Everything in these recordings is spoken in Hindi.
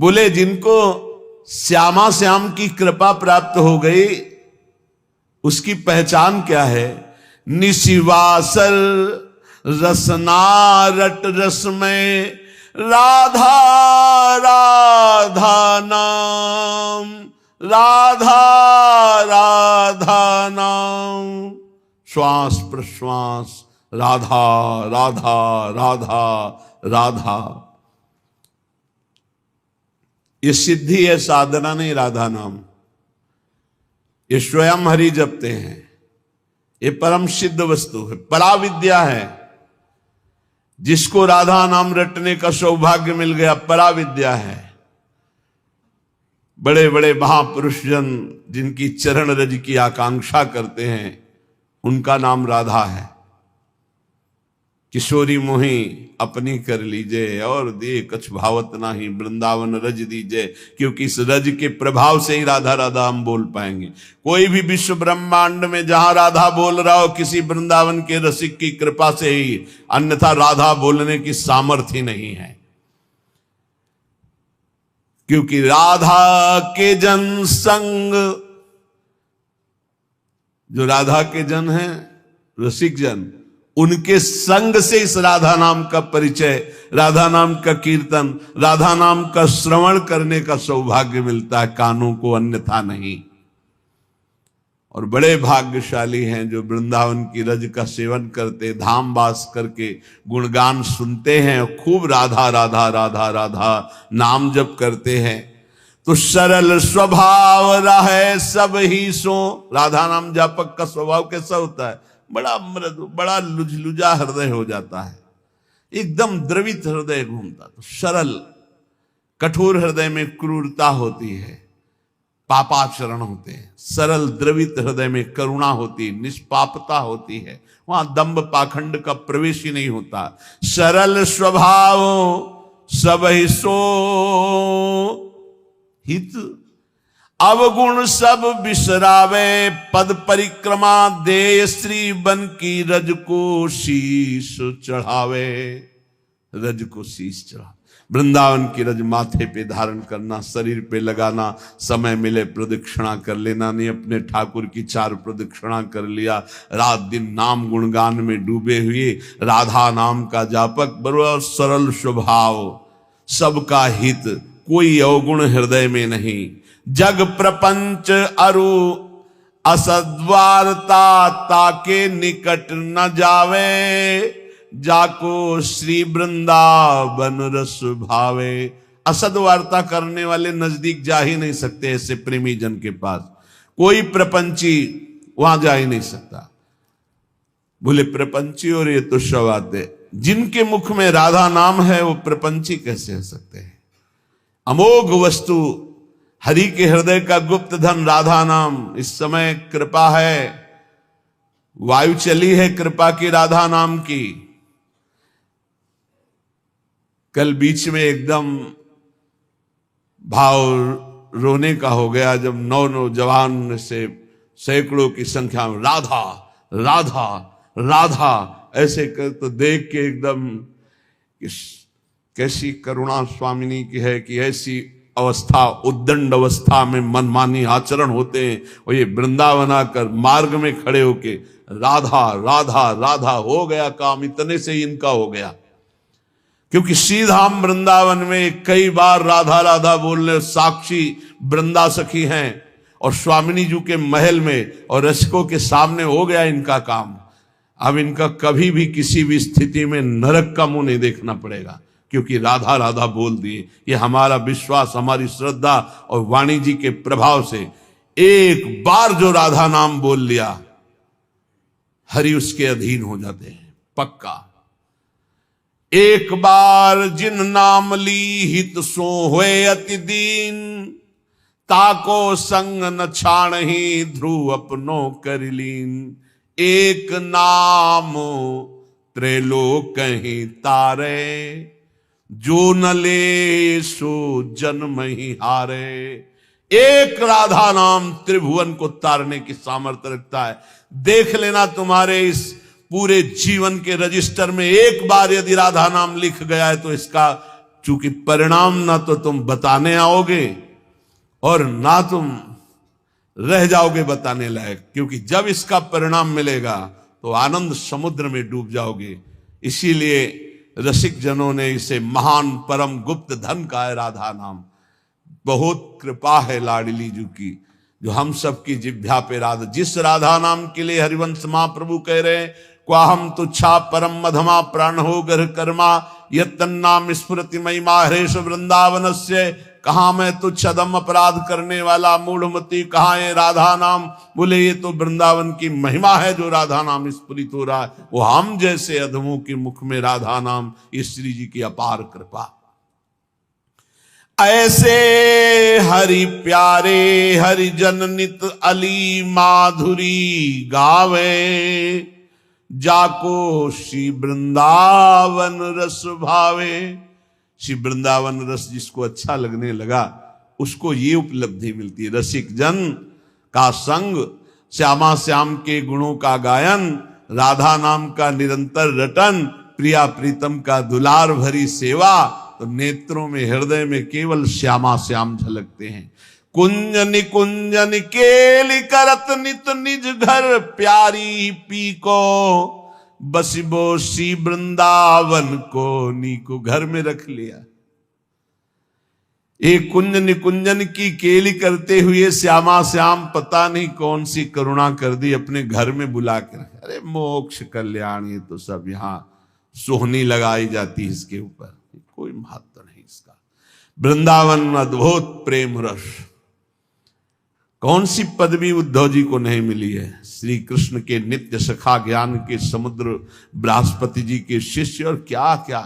बोले जिनको श्यामा श्याम की कृपा प्राप्त हो गई उसकी पहचान क्या है? निशिवासर रसना रट रस में राधा राधा नाम, राधा राधा नाम, श्वास प्रश्वास राधा राधा राधा राधा। ये सिद्धि है, साधना नहीं, राधा नाम। ये स्वयं हरि जपते हैं। ये परम सिद्ध वस्तु है, पराविद्या है। जिसको राधा नाम रटने का सौभाग्य मिल गया, पराविद्या है। बड़े बड़े महापुरुष जन जिनकी चरण रज की आकांक्षा करते हैं, उनका नाम राधा है। किशोरी मोही अपनी कर लीजिए और दे कछ भावत नाही, वृंदावन रज दीजिए। क्योंकि इस रज के प्रभाव से ही राधा राधा हम बोल पाएंगे। कोई भी विश्व ब्रह्मांड में जहां राधा बोल रहा हो, किसी वृंदावन के रसिक की कृपा से ही, अन्यथा राधा बोलने की सामर्थ्य ही नहीं है। क्योंकि राधा के जन संग, जो राधा के जन हैं, रसिक जन, उनके संग से इस राधा नाम का परिचय, राधा नाम का कीर्तन, राधा नाम का श्रवण करने का सौभाग्य मिलता है, कानों को, अन्यथा नहीं। और बड़े भाग्यशाली हैं जो वृंदावन की रज का सेवन करते, धाम वास करके गुणगान सुनते हैं, खूब राधा राधा राधा राधा नाम जप करते हैं। तो सरल स्वभाव रहे सब ही सो। राधा नाम जापक का स्वभाव कैसा होता है? बड़ा मृदु, बड़ा लुझलुझा हृदय हो जाता है, एकदम द्रवित हृदय घूमता। तो सरल, कठोर हृदय में क्रूरता होती है, पापाचरण होते हैं। सरल द्रवित हृदय में करुणा होती है, निष्पापता होती है, वहां दंभ पाखंड का प्रवेश ही नहीं होता। सरल स्वभाव सब ही सो हित, अवगुण सब बिसरावे, पद परिक्रमा दे श्री बन की रज को शीश चढ़ावे। रज को शीश चढ़ा, वृंदावन की रज माथे पे धारण करना, शरीर पे लगाना, समय मिले प्रदक्षिणा कर लेना। नहीं अपने ठाकुर की 4 प्रदक्षिणा कर लिया, रात दिन नाम गुणगान में डूबे हुए, राधा नाम का जापक, बड़ा सरल स्वभाव, सबका हित, कोई अवगुण हृदय में नहीं। जग प्रपंच अरु असद्वारता, ताके निकट न जावे, जाको श्री वृंदावन रस भावे। असद वार्ता करने वाले नजदीक जा ही नहीं सकते, ऐसे प्रेमी जन के पास कोई प्रपंची वहां जा ही नहीं सकता। बोले प्रपंची और ये तो शवाते, जिनके मुख में राधा नाम है वो प्रपंची कैसे हो सकते हैं? अमोघ वस्तु, हरि के हृदय का गुप्त धन राधा नाम। इस समय कृपा है, वायु चली है कृपा की राधा नाम की। कल बीच में एकदम भाव रोने का हो गया जब नौजवान से सैकड़ों की संख्या में राधा राधा राधा ऐसे कर, तो देख के एकदम कैसी करुणा स्वामिनी की है कि ऐसी अवस्था, उद्दंड अवस्था में मनमानी आचरण होते हैं। और ये वृंदावन आकर मार्ग में खड़े होके राधा राधा राधा, हो गया काम, इतने से ही इनका हो गया। क्योंकि सीधाम वृंदावन में कई बार राधा राधा बोलने साक्षी वृंदा सखी हैं, और स्वामिनी जी के महल में और रसिकों के सामने हो गया इनका काम। अब इनका कभी भी किसी भी स्थिति में नरक का मुंह नहीं देखना पड़ेगा, क्योंकि राधा राधा बोल दिए। ये हमारा विश्वास, हमारी श्रद्धा और वाणी जी के प्रभाव से एक बार जो राधा नाम बोल लिया, हरि उसके अधीन हो जाते हैं, पक्का। एक बार जिन नाम ली हित सो होए अति दीन, ताको संग न छाण ही ध्रुव अपनो कर लीन। एक नाम त्रैलोक कहीं तारे, जो न ले सो जन्म ही हारे। एक राधा नाम त्रिभुवन को तारने की सामर्थ्य रखता है। देख लेना, तुम्हारे इस पूरे जीवन के रजिस्टर में एक बार यदि राधा नाम लिख गया है तो इसका चूंकि परिणाम ना तो तुम बताने आओगे और ना तुम रह जाओगे बताने लायक, क्योंकि जब इसका परिणाम मिलेगा तो आनंद समुद्र में डूब जाओगे। इसीलिए रसिक जनों ने इसे महान परम गुप्त धन कहा है राधा नाम। बहुत कृपा है लाडली जी की जो हम सब की जिभ्या पे राधा, जिस राधा नाम के लिए हरिवंश महाप्रभु कह रहे हैं, क्वाहम तुच्छा परम मधमा प्राण हो गर्ह कर्मा यत्तन्नाम स्मृति महिमा हरेश वृंदावन से। कहा मैं तुच्छ अदम अपराध करने वाला मूढ़मती, कहा है राधा नाम। बोले ये तो वृंदावन की महिमा है जो राधा नाम स्फुरित हो रहा है। वो हम जैसे अधमों के मुख में राधा नाम, ये श्री जी की अपार कृपा। ऐसे हरि प्यारे हरि जन नित अली माधुरी गावे, जाको श्री वृंदावन रस भावे। श्री वृंदावन रस जिसको अच्छा लगने लगा उसको ये उपलब्धि मिलती है, रसिक जन का संग, श्यामा श्याम के गुणों का गायन, राधा नाम का निरंतर रटन, प्रिया प्रीतम का दुलार भरी सेवा। तो नेत्रों में हृदय में केवल श्यामा श्याम झलकते हैं। कुंजन कुंजन केली करत नित निज घर प्यारी पी को, बसिबो श्री वृंदावन को नीको घर में रख लिया। एक कुंजन कुंजन की केली करते हुए श्यामा श्याम पता नहीं कौन सी करुणा कर दी, अपने घर में बुला कर। अरे मोक्ष कल्याण, ये तो सब यहाँ सोहनी लगाई जाती है इसके ऊपर, कोई महत्व नहीं इसका। वृंदावन अद्भुत प्रेम रस, कौन सी पदवी उद्धव जी को नहीं मिली है। श्री कृष्ण के नित्य सखा, ज्ञान के समुद्र, बृहस्पति जी के शिष्य और क्या क्या।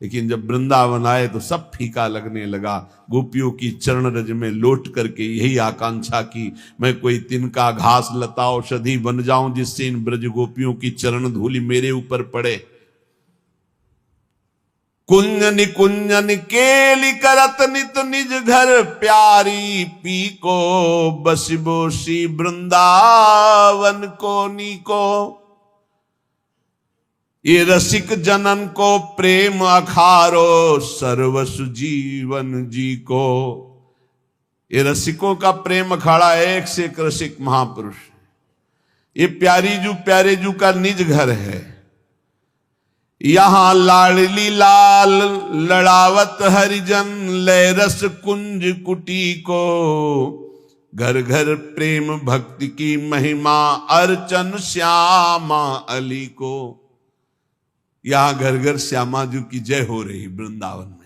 लेकिन जब वृंदावन आए तो सब फीका लगने लगा। गोपियों की चरण रज में लौट करके यही आकांक्षा की, मैं कोई तिनका घास लता औषधि बन जाऊं जिससे इन ब्रज गोपियों की चरण धूलि मेरे ऊपर पड़े। कुंजन कुंजन केली करत नित निज घर प्यारी पी को, बसिबो श्री वृंदावन को नीको। ये रसिक जनन को प्रेम अखारो, सर्वसु जीवन जी को। ये रसिकों का प्रेम अखाड़ा, एक से एक रसिक महापुरुष। ये प्यारे जू का निज घर है। यहां लाडली लाल लड़ावत हरिजन, लय रस कुंज कुटी को। घर घर प्रेम भक्ति की महिमा, अर्चन श्यामा अली को। यहां घर घर श्यामा जी की जय हो रही वृंदावन में।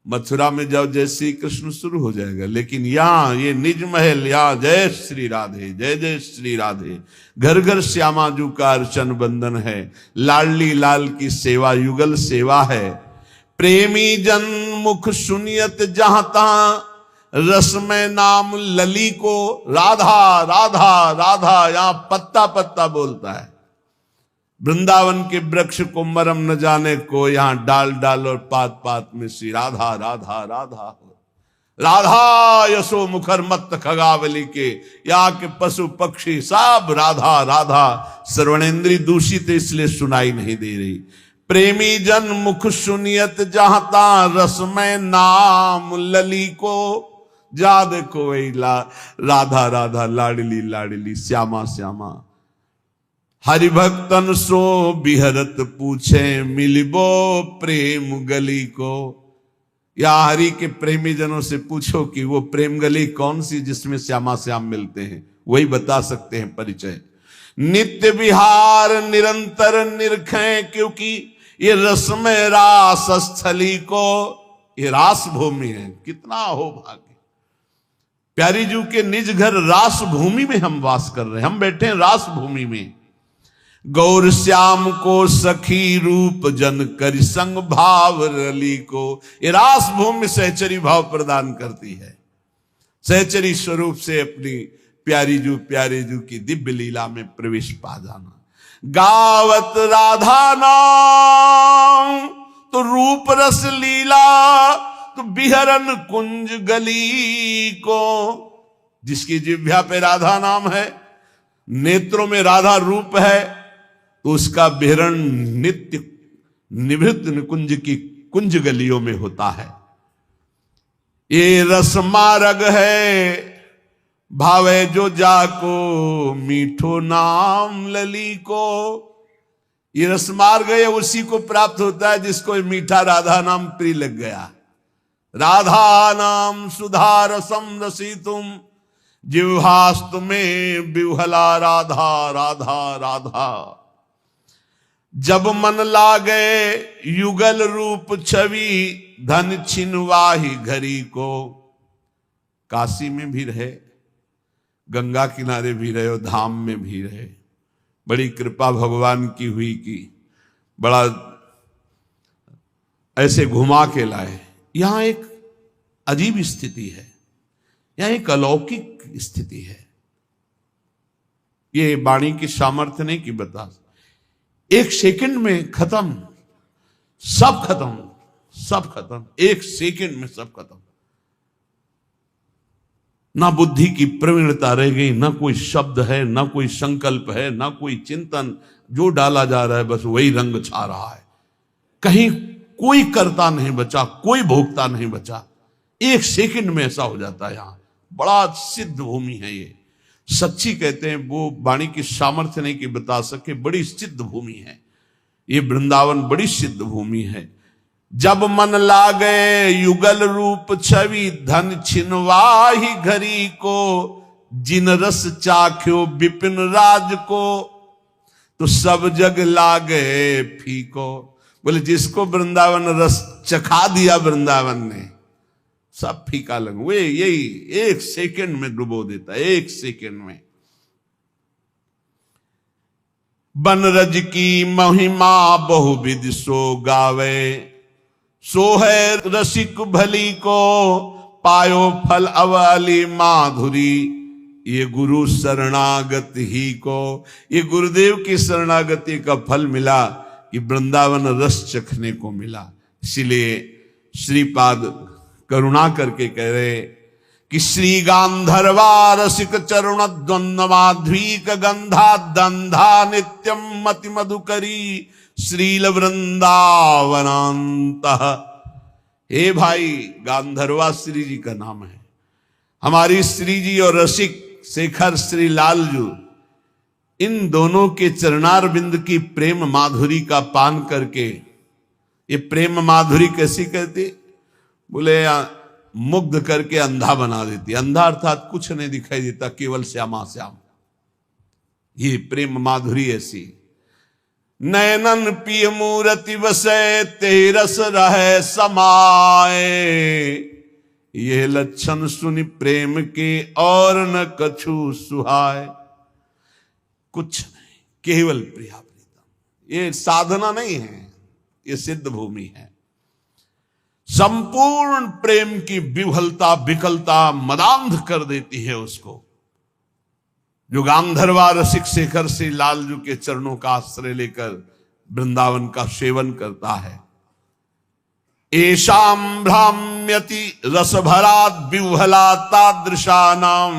मथुरा में जाओ जय श्री कृष्ण शुरू हो जाएगा, लेकिन यहां ये निज महल, यहां जय श्री राधे, जय जय श्री राधे। घर घर श्यामा जू का अर्चन बंदन है, लाडली लाल की सेवा युगल सेवा है। प्रेमी जन मुख सुनियत जहां तहां, रस में नाम लली को। राधा राधा राधा यहां पत्ता पत्ता बोलता है। वृंदावन के वृक्ष को मरम न जाने को, यहां डाल डाल और पात पात में श्री राधा राधा राधा हो। राधा यशो मुखर मत खगावली के, यहाँ के पशु पक्षी सब राधा राधा। श्रवणेन्द्री दूषित इसलिए सुनाई नहीं दे रही। प्रेमी जन मुख सुनियत जहां ता, रस में नाम लली को। जा देखो वही राधा राधा, लाडली लाडली, श्यामा श्यामा। हरिभक्तन सो बिहरत पूछे, मिलिबो प्रेम गली को। या हरि के प्रेमी जनों से पूछो कि वो प्रेम गली कौन सी जिसमें श्यामा श्याम मिलते हैं, वही बता सकते हैं परिचय। नित्य विहार निरंतर निरखें, क्योंकि ये रस में रास स्थली को। ये रास भूमि है, कितना हो भाग्य। प्यारी जू के निज घर रास भूमि में हम वास कर रहे हैं, हम बैठे हैं रास भूमि में। गौर श्याम को सखी रूप जन करि संग भाव रली को। ये रास भूमि सहचरी भाव प्रदान करती है। सहचरी स्वरूप से अपनी प्यारे जू की दिव्य लीला में प्रवेश पा जाना। गावत राधा नाम तो रूप रस लीला, तो बिहरन कुंज गली को। जिसकी जिह्वा पे राधा नाम है, नेत्रों में राधा रूप है, तो उसका बिहरण नित्य निभृत निकुंज की कुंज गलियों में होता है। ये रस मार्ग है भावे जो जाको, मीठो नाम लली को। ये रस मार्ग है, उसी को प्राप्त होता है जिसको मीठा राधा नाम प्रिय लग गया। राधा नाम सुधा रसम रसितुम, जिह्वास्तु में विह्वला राधा राधा राधा। जब मन लागे युगल रूप छवि, धन छिनवाही घरी को। काशी में भी रहे, गंगा किनारे भी रहे और धाम में भी रहे। बड़ी कृपा भगवान की हुई कि बड़ा ऐसे घुमा के लाए। यहां एक अजीब स्थिति है, यहां एक अलौकिक स्थिति है। ये वाणी की सामर्थ्य नहीं कि बता, एक सेकंड में खत्म, सब खत्म, सब खत्म, एक सेकंड में सब खत्म। ना बुद्धि की प्रवीणता रह गई, ना कोई शब्द है, ना कोई संकल्प है, ना कोई चिंतन। जो डाला जा रहा है बस वही रंग छा रहा है। कहीं कोई कर्ता नहीं बचा, कोई भोक्ता नहीं बचा। एक सेकंड में ऐसा हो जाता है। यहां बड़ा सिद्ध भूमि है ये। सच्ची कहते हैं, वो वाणी की सामर्थ्य नहीं कि बता सके, बड़ी सिद्ध भूमि है ये वृंदावन, बड़ी सिद्ध भूमि है। जब मन लागे युगल रूप छवि, धन छिनवाही घरी को। जिन रस चाख्यो विपिन राज को, तो सब जग लागे फीको। बोले जिसको वृंदावन रस चखा दिया वृंदावन ने, सब फीका लग। वे यही एक सेकंड में डुबो देता, एक सेकंड में। बनरज की महिमा बहुविध सो गावे, सो है रसिक भली को। पायो फल अवाली माधुरी, ये गुरु शरणागत ही को। ये गुरुदेव की शरणागति का फल मिला कि वृंदावन रस चखने को मिला। इसीलिए श्रीपाद करुणा करके कह रहे कि श्री गांधर्वा रसिक चरुण द्वंद्व माध्वीक गंधा दंधा नित्यम मति मधुकरी श्रील वृंदावनांत। हे भाई, गांधर्वा श्री जी का नाम है। हमारी श्री जी और रसिक शेखर श्री लालजू, इन दोनों के चरणार बिंद की प्रेम माधुरी का पान करके, ये प्रेम माधुरी कैसी कहती? बोले मुग्ध करके अंधा बना देती। अंधा अर्थात कुछ नहीं दिखाई देता, केवल श्यामा श्याम। ये प्रेम माधुरी ऐसी। नयनन पिय मूरति वसै, ते रस रहे समाए। ये लक्षण सुनि प्रेम के और न कछु सुहाय। कुछ नहीं, केवल प्रिया प्रीतम। ये साधना नहीं है, ये सिद्ध भूमि है। संपूर्ण प्रेम की विह्वलता विकलता मदांध कर देती है उसको। जो गांधर्वा रसिक शेखर श्री लालजू के चरणों का आश्रय लेकर वृंदावन का सेवन करता है। एशाम भ्राम्यति रसभरात विह्वला तादृशानाम,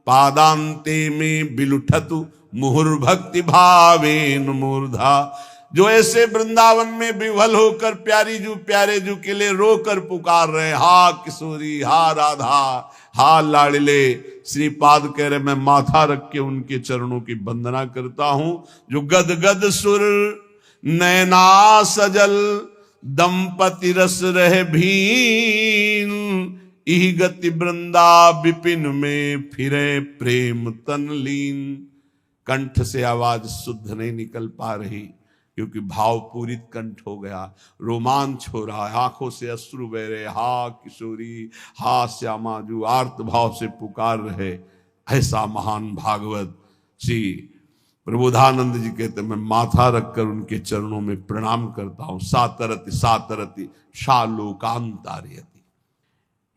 पादांते में बिलुठतु मुहुर्भक्ति भावेन मूर्धा। जो ऐसे वृंदावन में विह्वल होकर प्यारी जू प्यारे जू के लिए रोकर पुकार रहे, हा किशोरी, हा राधा, हा लाडले। श्रीपाद कह रहे मैं माथा रख के उनके चरणों की वंदना करता हूं। जो गद गद सुर नैना सजल, दंपति रस रह भीन। इही गति वृंदा विपिन में फिरे प्रेम तन लीन। कंठ से आवाज शुद्ध नहीं निकल पा रही क्योंकि भाव पूरित कंठ हो गया, रोमांच हो रहा है, आंखों से अश्रु बह रहे। हा किशोरी, हा श्यामा, जो आर्त भाव से पुकार रहे। ऐसा महान भागवत श्री प्रबोधानंद जी कहते मैं माथा रखकर उनके चरणों में प्रणाम करता हूं। सातरति सातरति शालोकांतारयति।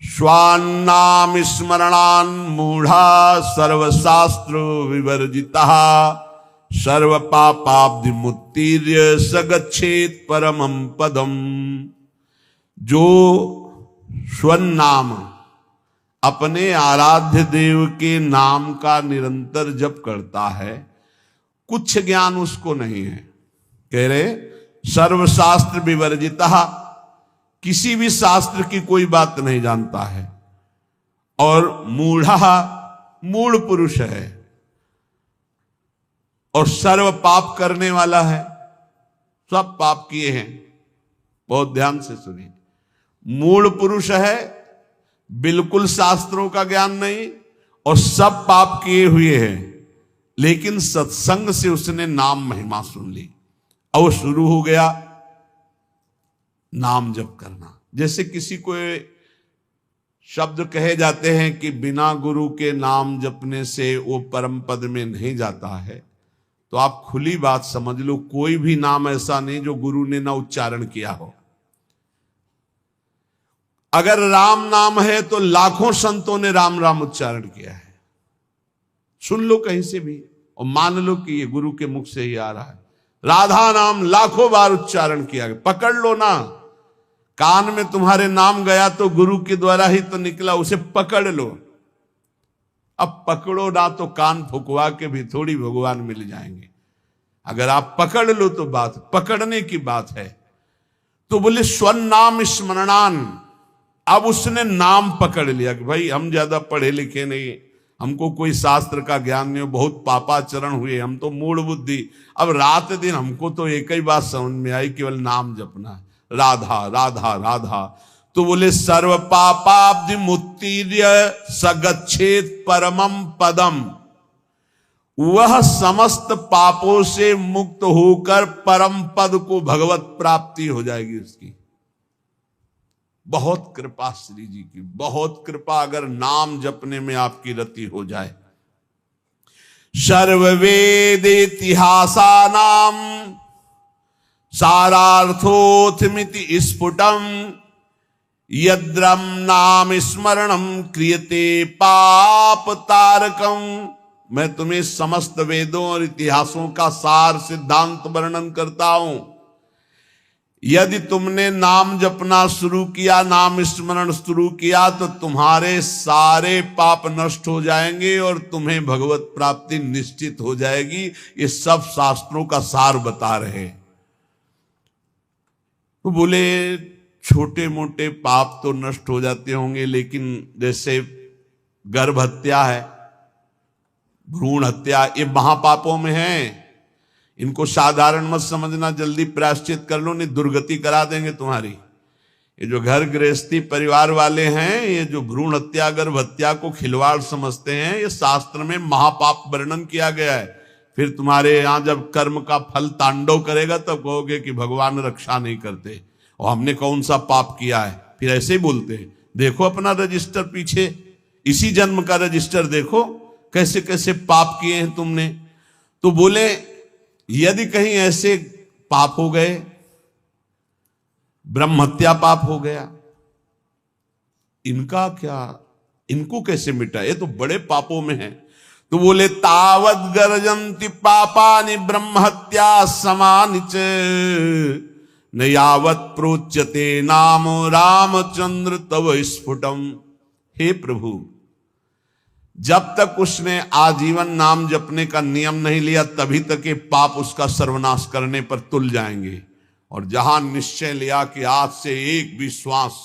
स्वान्नाम स्मरणान मूढ़ा सर्वशास्त्र विवर्जिता। सर्व पापाब्धि मुत्तीर्य सगच्छेत परमं पदम। जो स्वनाम अपने आराध्य देव के नाम का निरंतर जप करता है, कुछ ज्ञान उसको नहीं है। कह रहे सर्वशास्त्र विवर्जिता, किसी भी शास्त्र की कोई बात नहीं जानता है, और मूढ़ा मूढ़ पुरुष है और सर्व पाप करने वाला है, सब पाप किए हैं। बहुत ध्यान से सुनिए, मूढ़ पुरुष है, बिल्कुल शास्त्रों का ज्ञान नहीं और सब पाप किए हुए हैं, लेकिन सत्संग से उसने नाम महिमा सुन ली। अब वो शुरू हो गया नाम जप करना। जैसे किसी को शब्द कहे जाते हैं कि बिना गुरु के नाम जपने से वो परम पद में नहीं जाता है, तो आप खुली बात समझ लो, कोई भी नाम ऐसा नहीं जो गुरु ने ना उच्चारण किया हो। अगर राम नाम है तो लाखों संतों ने राम राम उच्चारण किया है। सुन लो कहीं से भी और मान लो कि ये गुरु के मुख से ही आ रहा है। राधा नाम लाखों बार उच्चारण किया गया, पकड़ लो ना। कान में तुम्हारे नाम गया तो गुरु के द्वारा ही तो निकला, उसे पकड़ लो। अब पकड़ो ना तो कान फुकवा के भी थोड़ी भगवान मिल जाएंगे। अगर आप पकड़ लो तो बात पकड़ने की बात है। तो बोले स्वर्ण नाम स्मरणान। अब उसने नाम पकड़ लिया कि भाई हम ज्यादा पढ़े लिखे नहीं, हमको कोई शास्त्र का ज्ञान नहीं, बहुत पापाचरण हुए, हम तो मूढ़ बुद्धि। अब रात दिन हमको तो एक ही बात समझ में आई, केवल नाम जपना है, राधा राधा राधा। तो बोले सर्व पापाब्धि मुत्तीर्य सगच्छेत परमम पदम। वह समस्त पापों से मुक्त होकर परम पद को भगवत प्राप्ति हो जाएगी उसकी। बहुत कृपा श्री जी की, बहुत कृपा अगर नाम जपने में आपकी रति हो जाए। सर्ववेद इतिहासा नाम सारार्थोथमिति स्फुटम यद्रम नाम स्मरणम क्रियते पाप तारकम। मैं तुम्हें समस्त वेदों और इतिहासों का सार सिद्धांत वर्णन करता हूं। यदि तुमने नाम जपना शुरू किया, नाम स्मरण शुरू किया, तो तुम्हारे सारे पाप नष्ट हो जाएंगे और तुम्हें भगवत प्राप्ति निश्चित हो जाएगी। ये सब शास्त्रों का सार बता रहे। तो बोले छोटे मोटे पाप तो नष्ट हो जाते होंगे, लेकिन जैसे गर्भ हत्या है, भ्रूण हत्या, ये महापापों में है। इनको साधारण मत समझना, जल्दी प्रायश्चित कर लो, नहीं दुर्गति करा देंगे तुम्हारी। ये जो घर गृहस्थी परिवार वाले हैं, ये जो भ्रूण हत्या गर्भ हत्या को खिलवाड़ समझते हैं, ये शास्त्र में महापाप वर्णन किया गया है। फिर तुम्हारे यहां जब कर्म का फल तांडव करेगा तब कहोगे कि भगवान रक्षा नहीं करते और हमने कौन सा पाप किया है। फिर ऐसे ही बोलते हैं। देखो अपना रजिस्टर पीछे, इसी जन्म का रजिस्टर देखो, कैसे कैसे पाप किए हैं तुमने। तो बोले यदि कहीं ऐसे पाप हो गए, ब्रह्म हत्या पाप हो गया, इनका क्या, इनको कैसे मिटा, ये तो बड़े पापों में है। तो बोले तावत गर्जन्ति पापानि ब्रह्म हत्या समानि च न यावत प्रोच्यते नाम रामचंद्र तव स्फुटम। हे प्रभु, जब तक उसने आजीवन नाम जपने का नियम नहीं लिया, तभी तक ये पाप उसका सर्वनाश करने पर तुल जाएंगे। और जहां निश्चय लिया कि आज से एक भी श्वास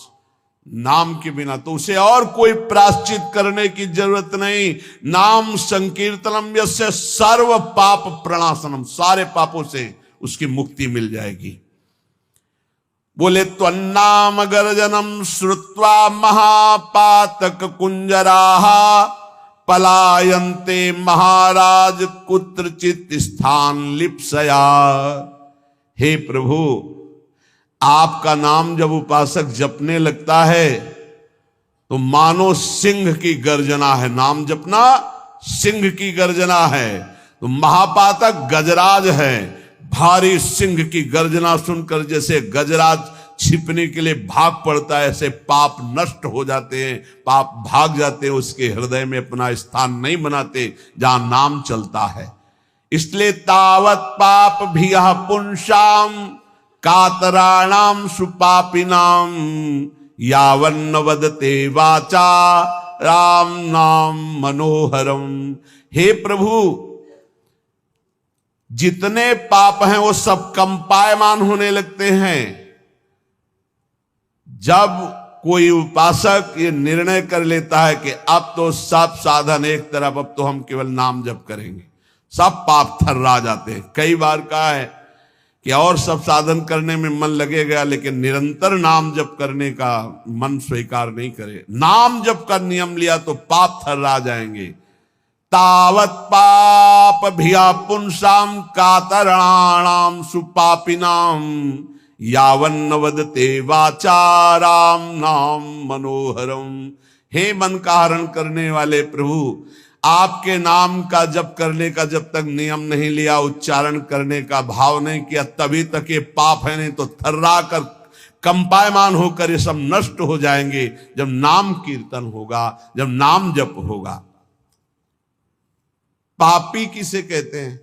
नाम के बिना, तो उसे और कोई प्रायश्चित करने की जरूरत नहीं। नाम संकीर्तनम यस्य सर्व पाप प्रणाशनम, सारे पापों से उसकी मुक्ति मिल जाएगी। बोले त्वन्नाम गर्जनम श्रुत्वा महापातक कुंजराः पलायन्ते महाराज कुत्रचित स्थान लिप्सया। हे प्रभु, आपका नाम जब उपासक जपने लगता है तो मानो सिंह की गर्जना है। नाम जपना सिंह की गर्जना है। तो महापातक गजराज है। भारी सिंह की गर्जना सुनकर जैसे गजराज छिपने के लिए भाग पड़ता है, ऐसे पाप नष्ट हो जाते हैं, पाप भाग जाते हैं, उसके हृदय में अपना स्थान नहीं बनाते जहां नाम चलता है। इसलिए तावत पाप भी पुंसाम कातराणाम सुपापिनाम यावन्न वदते वाचा राम नाम मनोहरम। हे प्रभु, जितने पाप हैं वो सब कंपायमान होने लगते हैं जब कोई उपासक ये निर्णय कर लेता है कि अब तो सब साधन एक तरफ, अब तो हम केवल नाम जप करेंगे, सब पाप थर्रा जाते हैं। कई बार कहा है कि और सब साधन करने में मन लगेगा, लेकिन निरंतर नाम जप करने का मन स्वीकार नहीं करे। नाम जप का नियम लिया तो पाप थर्रा जाएंगे। तावत पाप भिया पुंसाम कातराणाम सुपापिनाम यावन्न वदते वाचाराम नाम मनोहरम। हे मन का हरण करने वाले प्रभु, आपके नाम का जप करने का जब तक नियम नहीं लिया, उच्चारण करने का भाव नहीं किया, तभी तक ये पाप है, नहीं तो थर्रा कर कंपायमान होकर ये सब नष्ट हो जाएंगे जब नाम कीर्तन होगा, जब नाम जप होगा। पापी किसे कहते हैं?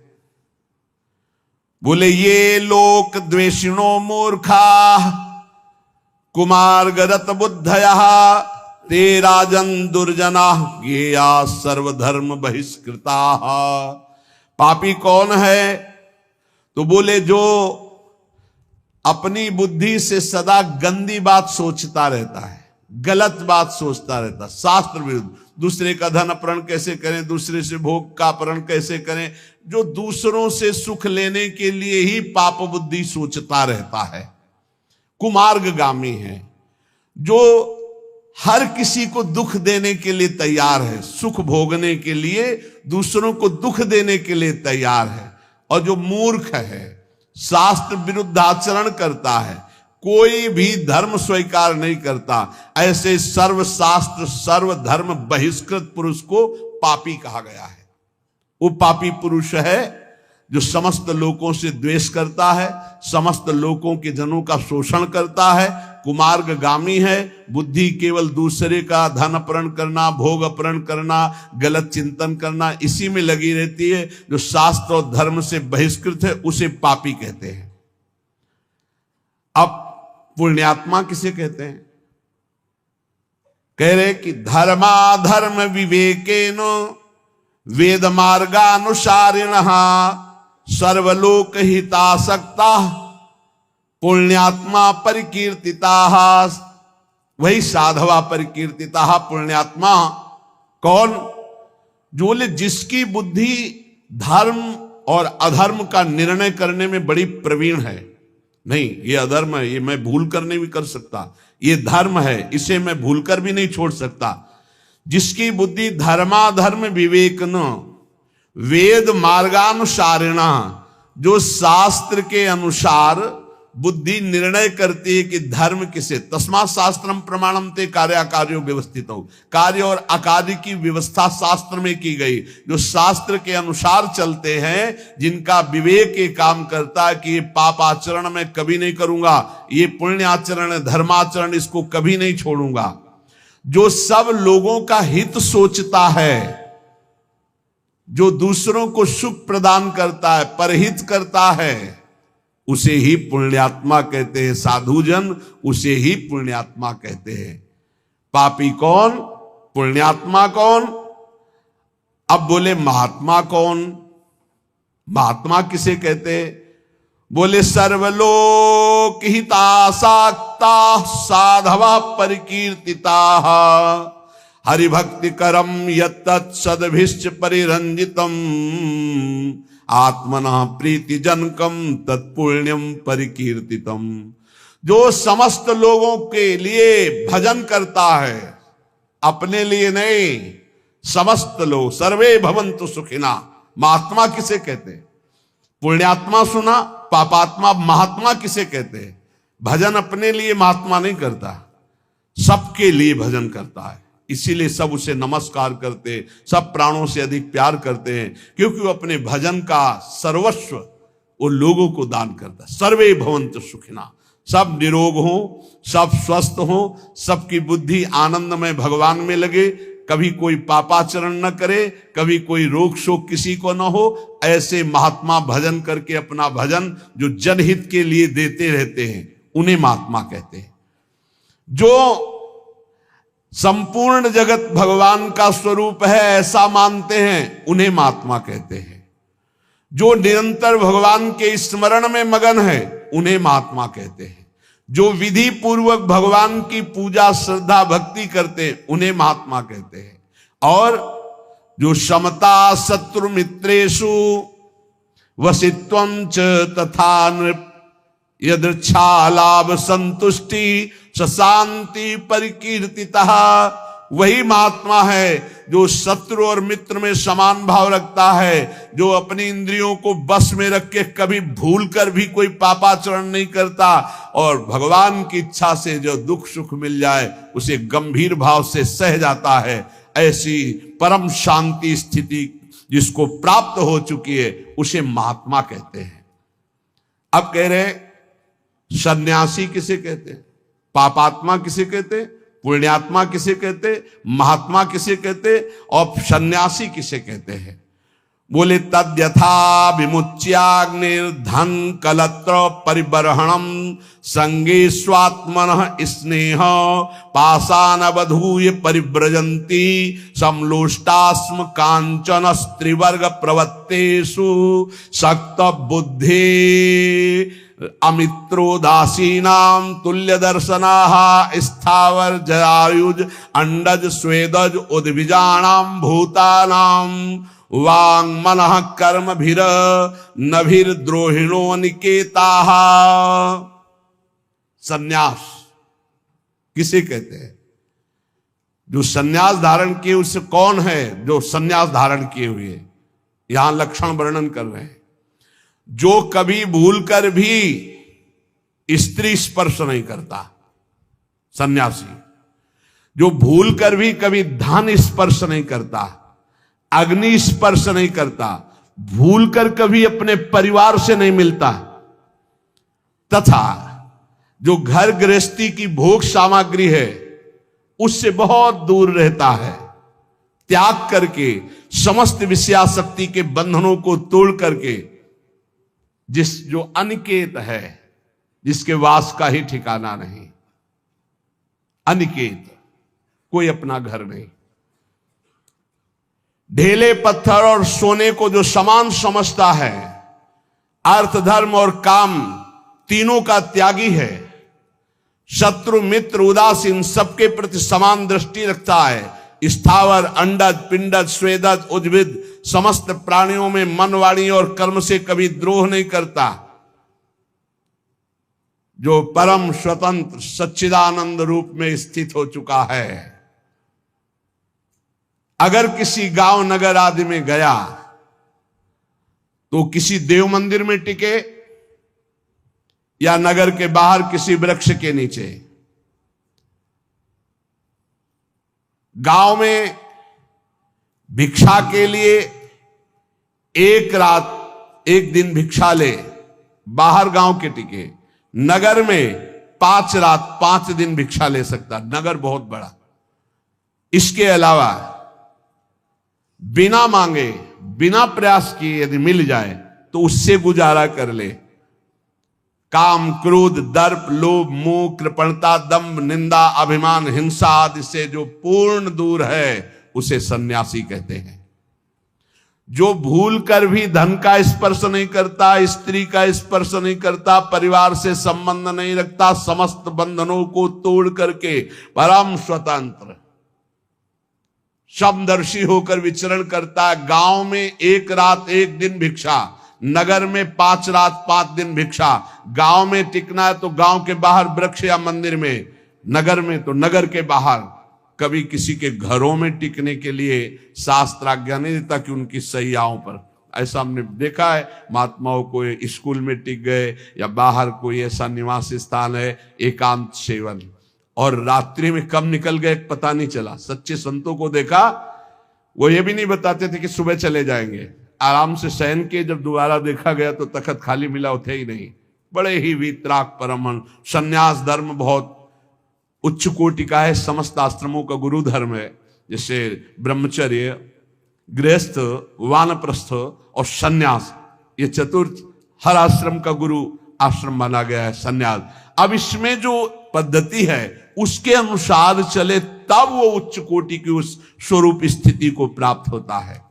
बोले ये लोक द्वेषिणो मूर्खा कुमार्गरत बुद्धया ते राजन दुर्जना गेया सर्वधर्म बहिष्कृता। पापी कौन है? तो बोले जो अपनी बुद्धि से सदा गंदी बात सोचता रहता है, गलत बात सोचता रहता, शास्त्र विरुद्ध, दूसरे का धन अपहरण कैसे करें, दूसरे से भोग का अपहरण कैसे करें, जो दूसरों से सुख लेने के लिए ही पाप बुद्धि सोचता रहता है, कुमार्गगामी है। जो हर किसी को दुख देने के लिए तैयार है, सुख भोगने के लिए दूसरों को दुख देने के लिए तैयार है। और जो मूर्ख है, शास्त्र विरुद्ध आचरण करता है, कोई भी धर्म स्वीकार नहीं करता, ऐसे सर्व शास्त्र सर्व धर्म बहिष्कृत पुरुष को पापी कहा गया है। वो पापी पुरुष है जो समस्त लोगों से द्वेष करता है, समस्त लोगों के जनों का शोषण करता है, कुमार्गगामी है। बुद्धि केवल दूसरे का धन अपहरण करना, भोग अपहरण करना, गलत चिंतन करना, इसी में लगी रहती है। जो शास्त्र और धर्म से बहिष्कृत है उसे पापी कहते हैं। अब पुण्यात्मा किसे कहते हैं? कह रहे कि धर्माधर्म विवेकेन वेद मार्गानुसारिणः सर्वलोक हितासक्ता पुण्यात्मा परिकीर्तिता। वही साधवा परिकीर्तिता। पुण्यात्मा कौन? जो जिसकी बुद्धि धर्म और अधर्म का निर्णय करने में बड़ी प्रवीण है। नहीं, ये अधर्म है, ये मैं भूल कर नहीं भी कर सकता, ये धर्म है, इसे मैं भूल कर भी नहीं छोड़ सकता। जिसकी बुद्धि धर्माधर्म विवेकन वेद मार्गानुसारिणा, जो शास्त्र के अनुसार बुद्धि निर्णय करती है कि धर्म किसे, तस्मात् शास्त्रम प्रमाणम ते कार्याकार्यो व्यवस्थित हो। कार्य और अकार्य की व्यवस्था शास्त्र में की गई। जो शास्त्र के अनुसार चलते हैं, जिनका विवेक ये काम करता है कि ये पाप आचरण मैं कभी नहीं करूंगा, ये पुण्य आचरण है, धर्माचरण इसको कभी नहीं छोड़ूंगा। जो सब लोगों का हित सोचता है, जो दूसरों को सुख प्रदान करता है, परहित करता है, उसे ही पुण्यात्मा कहते हैं। साधुजन उसे ही पुण्यात्मा कहते हैं। पापी कौन? पुण्यात्मा कौन? अब बोले महात्मा कौन? महात्मा किसे कहते हैं? बोले सर्वलोक हितासक्ता साधवा परिकीर्तिता हरिभक्ति करम यत्तत् सदभिश्च परिरंजितम आत्मना प्रीति जनकम तत्पुण्यम परिकीर्तितम। जो समस्त लोगों के लिए भजन करता है, अपने लिए नहीं, समस्त लोग, सर्वे भवन्तु सुखिना। महात्मा किसे कहते हैं? पुण्यात्मा सुना, पापात्मा। महात्मा किसे कहते हैं? भजन अपने लिए महात्मा नहीं करता, सबके लिए भजन करता है। इसीलिए सब उसे नमस्कार करते, सब प्राणों से अधिक प्यार करते हैं, क्योंकि वो अपने भजन का सर्वस्व वो लोगों को दान करता है। सर्वे भवन्तु सुखिना, सब निरोग हो, सब स्वस्थ हो, सबकी बुद्धि आनंद में भगवान में लगे, कभी कोई पापाचरण न करे, कभी कोई रोग शोक किसी को न हो। ऐसे महात्मा भजन करके अपना भजन जो जनहित के लिए देते रहते हैं, उन्हें महात्मा कहते हैं। जो संपूर्ण जगत भगवान का स्वरूप है ऐसा मानते हैं, उन्हें महात्मा कहते हैं। जो निरंतर भगवान के स्मरण में मगन है, उन्हें महात्मा कहते हैं। जो विधि पूर्वक भगवान की पूजा श्रद्धा भक्ति करते हैं उन्हें महात्मा कहते हैं। और जो समता शत्रु मित्रेषु वसित्वं च तथा नृप यदृच्छा लाभ संतुष्टि शांति परिकीर्तितः, वही महात्मा है जो शत्रु और मित्र में समान भाव रखता है, जो अपनी इंद्रियों को बस में रख के कभी भूल कर भी कोई पापाचरण नहीं करता, और भगवान की इच्छा से जो दुख सुख मिल जाए उसे गंभीर भाव से सह जाता है। ऐसी परम शांति स्थिति जिसको प्राप्त हो चुकी है उसे महात्मा कहते हैं। अब कह रहे सन्यासी किसे कहते हैं, पापात्मा किसे कहते हैं, पुण्यात्मा किसे कहते, महात्मा किसे कहते, और सन्यासी किसे कहते हैं। बोले तद्यथा विमुच्याग्निर्धन कलत्र परिबर्हणम संगे स्वात्मनः स्नेह पाषाणवधूय परिव्रजन्ति समलोष्टास्म कांचन स्त्रीवर्ग प्रवत्तेषु शक्त बुद्धि अमित्रोदासीनां तुल्य दर्शनाः स्थावर जरायुज अंडज स्वेदज उद्भिजानां भूतानां वांग मनः कर्म भीर नभीर द्रोहिणो निकेताः। सन्यास किसे कहते हैं? जो सन्यास धारण किए उससे कौन है जो सन्यास धारण किए हुए, यहां लक्षण वर्णन कर रहे हैं। जो कभी भूलकर भी स्त्री स्पर्श नहीं करता, सन्यासी। जो भूलकर भी कभी धन स्पर्श नहीं करता, अग्नि स्पर्श नहीं करता, भूलकर कभी अपने परिवार से नहीं मिलता, तथा जो घर गृहस्थी की भोग सामग्री है उससे बहुत दूर रहता है, त्याग करके समस्त विषयासक्ति के बंधनों को तोड़ करके, जो अनिकेत है, जिसके वास का ही ठिकाना नहीं, अनिकेत, कोई अपना घर नहीं, ढेले पत्थर और सोने को जो समान समझता है, अर्थ धर्म और काम तीनों का त्यागी है, शत्रु मित्र उदासीन सबके प्रति समान दृष्टि रखता है, स्थावर अंडज पिंडज स्वेदज उद्भिद समस्त प्राणियों में मन वाणी और कर्म से कभी द्रोह नहीं करता, जो परम स्वतंत्र सच्चिदानंद रूप में स्थित हो चुका है। अगर किसी गांव नगर आदि में गया तो किसी देव मंदिर में टिके या नगर के बाहर किसी वृक्ष के नीचे। गांव में भिक्षा के लिए एक रात एक दिन भिक्षा ले, बाहर गांव के टिके। नगर में 5 रात 5 दिन भिक्षा ले सकता, नगर बहुत बड़ा। इसके अलावा बिना मांगे बिना प्रयास किए यदि मिल जाए तो उससे गुजारा कर ले। काम क्रोध दर्प लोभ मोह कृपणता दंभ निंदा अभिमान हिंसा आदि से जो पूर्ण दूर है उसे सन्यासी कहते हैं। जो भूल कर भी धन का स्पर्श नहीं करता, स्त्री का स्पर्श नहीं करता, परिवार से संबंध नहीं रखता, समस्त बंधनों को तोड़ करके परम स्वतंत्र समदर्शी होकर विचरण करता है। गांव में 1 रात 1 दिन भिक्षा, नगर में 5 रात 5 दिन भिक्षा। गांव में टिकना है तो गांव के बाहर वृक्ष या मंदिर में, नगर में तो नगर के बाहर। कभी किसी के घरों में टिकने के लिए शास्त्र आज्ञा नहीं देता कि उनकी सैयाओं पर। ऐसा हमने देखा है, महात्माओं को स्कूल में टिक गए या बाहर कोई ऐसा निवास स्थान है, एकांत सेवन, और रात्रि में कब निकल गए पता नहीं चला। सच्चे संतों को देखा, वो ये भी नहीं बताते थे कि सुबह चले जाएंगे, आराम से शयन के जब दोबारा देखा गया तो तखत खाली मिला, थे ही नहीं। बड़े ही वीतराग परमहंस। संन्यास धर्म बहुत उच्च कोटि का है, समस्त आश्रमों का गुरु धर्म है। जैसे ब्रह्मचर्य, गृहस्थ, वानप्रस्थ और सन्यास, ये चतुर्थ हर आश्रम का गुरु आश्रम माना गया है सन्यास। अब इसमें जो पद्धति है उसके अनुसार चले तब वो उच्च कोटि की उस स्वरूप स्थिति को प्राप्त होता है।